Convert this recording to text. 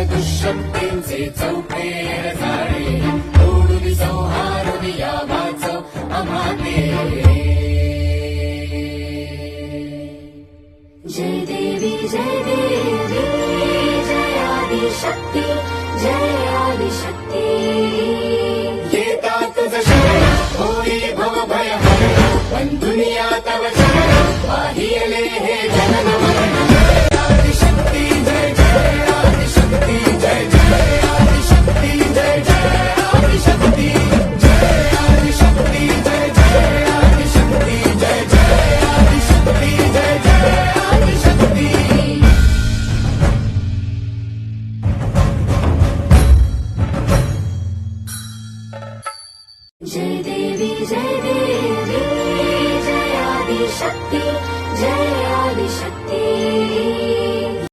दुष्शक्तींचे चौफेर जाळे तोडून संहारून या वाचव आम्हा ते. जय देवी जय देवी जय आदिशक्ती जय आदिशक्ती. येता तुझ शरण होई भव भय हरण पण दुनिया तव चरण वाहियले हे जनन मरण. जय आदिशक्ती जय जय आदिशक्ती जय जय आदिशक्ती जय जय आदिशक्ती जय आदिशक्ती जय जय आदिशक्ती जय जय आदिशक्ती जय जय आदिशक्ती. जय देवी जय आदिशक्ती जय आदिशक्ती.